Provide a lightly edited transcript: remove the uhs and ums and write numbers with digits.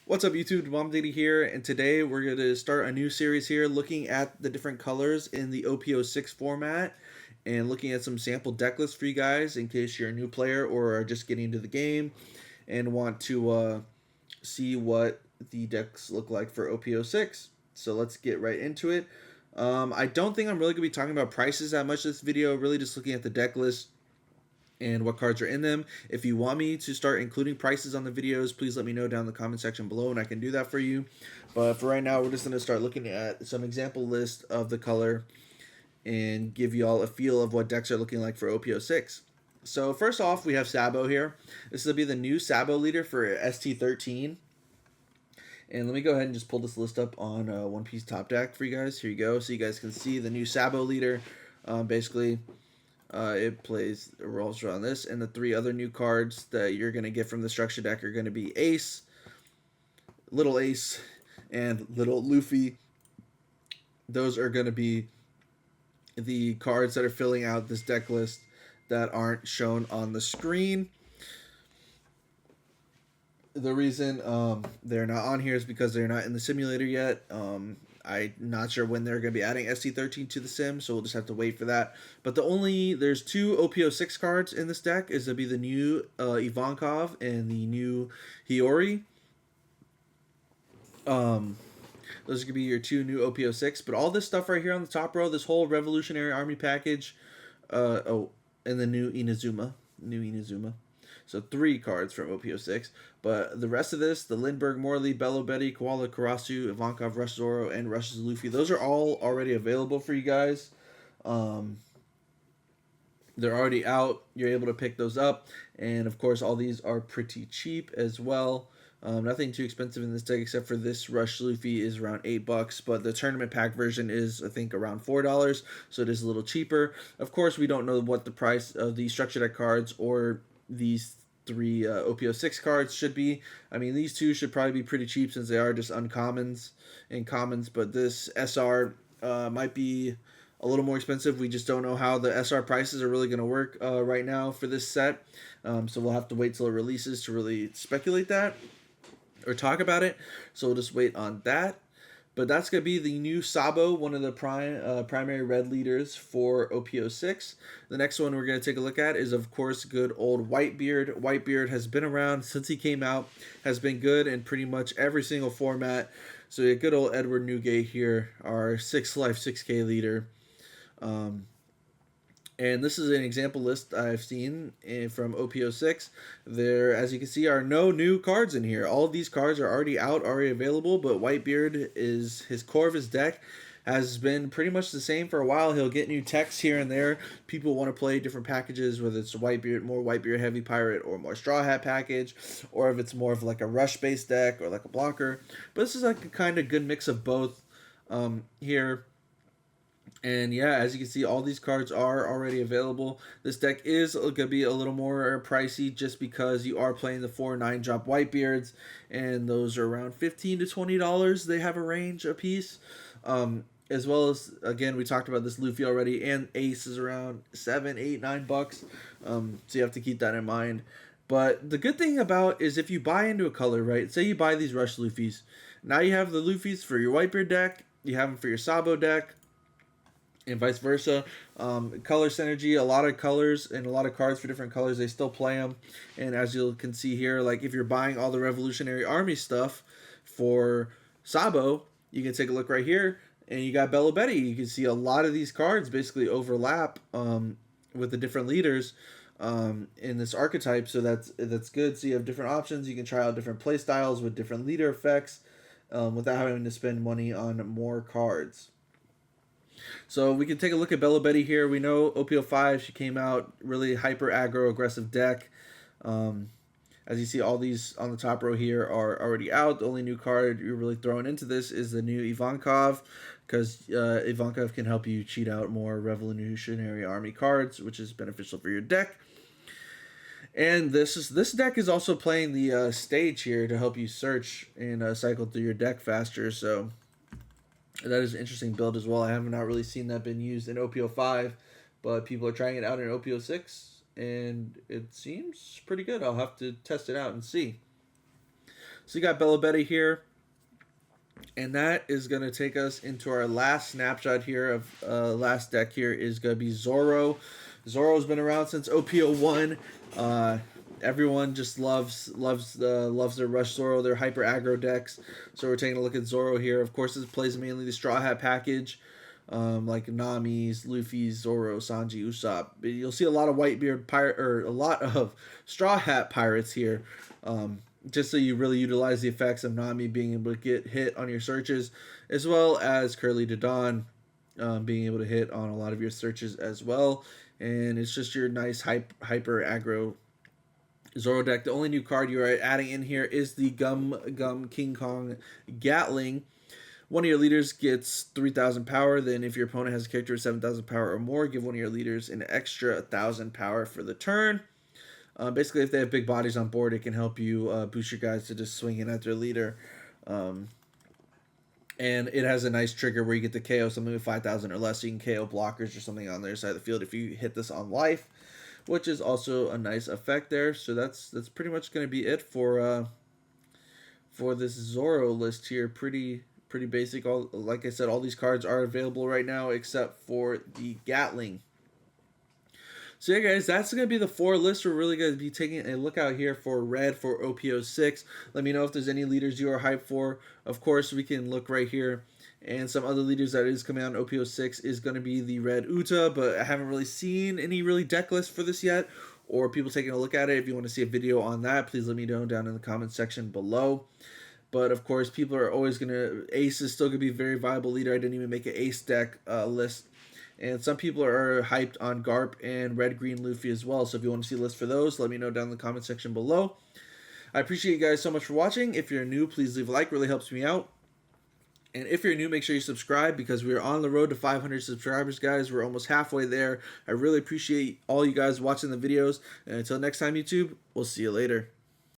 What's up YouTube, Mom Diddy here, and today we're going to start a new series here looking at the different colors in the OP06 format and looking at some sample deck lists for you guys in case you're a new player or are just getting into the game and want to see what the decks look like for OP06. So let's get right into it. I don't think I'm really going to be talking about prices that much this video, really just looking at the deck list and what cards are in them. If you want me to start including prices on the videos, please let me know down in the comment section below and I can do that for you. But for right now, we're just going to start looking at some example list of the color and give you all a feel of what decks are looking like for OP06. So first off, we have Sabo here. This will be the new Sabo leader for ST13. And let me go ahead and just pull this list up on One Piece Top Deck for you guys. Here you go. So you guys can see the new Sabo leader. Basically, it plays roles around this, and the three other new cards that you're going to get from the structure deck are going to be Ace, Little Ace, and Little Luffy. Those are going to be the cards that are filling out this deck list that aren't shown on the screen. The reason they're not on here is because they're not in the simulator yet. I'm not sure when they're going to be adding ST13 to the sim, so we'll just have to wait for that. But there's two OP06 cards in this deck. Is to be the new Ivankov and the new Hiyori. Those are going to be your two new OP06. But all this stuff right here on the top row, this whole Revolutionary Army package, and the new Inazuma. So three cards from OP06. But the rest of this, the Lindbergh, Morley, Bello Betty, Koala, Karasu, Ivankov, Rush Zoro, and Rush's Luffy, those are all already available for you guys. They're already out. You're able to pick those up. And of course, all these are pretty cheap as well. Nothing too expensive in this deck except for this Rush Luffy is around $8, but the tournament pack version is I think around $4, so it is a little cheaper. Of course, we don't know what the price of the structure deck cards or these three OP06 cards should be. I mean, these two should probably be pretty cheap since they are just uncommons and commons, but this SR might be a little more expensive. We just don't know how the SR prices are really going to work right now for this set, so we'll have to wait till it releases to really speculate that or talk about it. So we'll just wait on that. But that's going to be the new Sabo, one of the primary red leaders for OP06. The next one we're going to take a look at is, of course, good old Whitebeard. Whitebeard has been around since he came out, has been good in pretty much every single format. So yeah, good old Edward Newgate here, our 6 life 6K leader. And this is an example list I've seen from OP06. There, as you can see, are no new cards in here. All of these cards are already out, already available, but Whitebeard is his core of his deck has been pretty much the same for a while. He'll get new techs here and there. People want to play different packages, whether it's Whitebeard, more Whitebeard heavy pirate, or more Straw Hat package, or if it's more of like a rush based deck or like a blocker. But this is like a kind of good mix of both here. And yeah, as you can see, all these cards are already available. This deck is going to be a little more pricey just because you are playing the 4/9 drop Whitebeards, and those are around $15 to $20. They have a range a piece. As well as, again, we talked about this Luffy already, and Ace is around $7, $8, $9. So you have to keep that in mind. But the good thing about is if you buy into a color, right? Say you buy these Rush Luffys. Now you have the Luffys for your Whitebeard deck. You have them for your Sabo deck and vice versa. Color synergy, a lot of colors and a lot of cards for different colors. They still play them, and as you can see here, like if you're buying all the Revolutionary Army stuff for Sabo, you can take a look right here, and you got Bello Betty. You can see a lot of these cards basically overlap with the different leaders in this archetype, so that's good. So you have different options. You can try out different play styles with different leader effects without having to spend money on more cards. So we can take a look at Bello Betty here. We know OP05, she came out really hyper aggro aggressive deck. As you see, all these on the top row here are already out. The only new card you're really throwing into this is the new Ivankov, because Ivankov can help you cheat out more Revolutionary Army cards, which is beneficial for your deck. And this deck is also playing the stage here to help you search and cycle through your deck faster. So that is an interesting build as well. I have not really seen that been used in OP05, but people are trying it out in OP06, and it seems pretty good. I'll have to test it out and see. So you got Bellabetta here. And that is going to take us into our last snapshot here of last deck here is going to be Zoro. Zoro's been around since OP01. Everyone just loves their Rush Zoro, their hyper aggro decks. So we're taking a look at Zoro here. Of course, this plays mainly the Straw Hat package, like Nami's, Luffy's, Zoro, Sanji, Usopp. You'll see a lot of Whitebeard pirate or a lot of Straw Hat pirates here. Just so you really utilize the effects of Nami being able to get hit on your searches, as well as Curly to Dawn being able to hit on a lot of your searches as well. And it's just your nice hyper aggro Zoro deck. The only new card you are adding in here is the Gum King Kong Gatling. One of your leaders gets 3,000 power. Then if your opponent has a character with 7,000 power or more, give one of your leaders an extra 1,000 power for the turn. Basically, if they have big bodies on board, it can help you boost your guys to just swing in at their leader. And it has a nice trigger where you get to KO something with 5,000 or less, so you can KO blockers or something on their side of the field if you hit this on life, which is also a nice effect there. So that's pretty much going to be it for this Zoro list here. Pretty basic. Like I said, all these cards are available right now except for the Gatling. So yeah, guys, that's going to be the 4 lists. We're really going to be taking a look out here for red for OP06. Let me know if there's any leaders you are hyped for. Of course, we can look right here. And some other leaders that is coming out in OP06 is going to be the red Uta, but I haven't really seen any really deck lists for this yet, or people taking a look at it. If you want to see a video on that, please let me know down in the comment section below. But of course, people are always going to... Ace is still going to be a very viable leader. I didn't even make an Ace deck list. And some people are hyped on Garp and Red Green Luffy as well. So if you want to see a list for those, let me know down in the comment section below. I appreciate you guys so much for watching. If you're new, please leave a like. Really helps me out. And if you're new, make sure you subscribe because we are on the road to 500 subscribers, guys. We're almost halfway there. I really appreciate all you guys watching the videos. And until next time, YouTube, we'll see you later.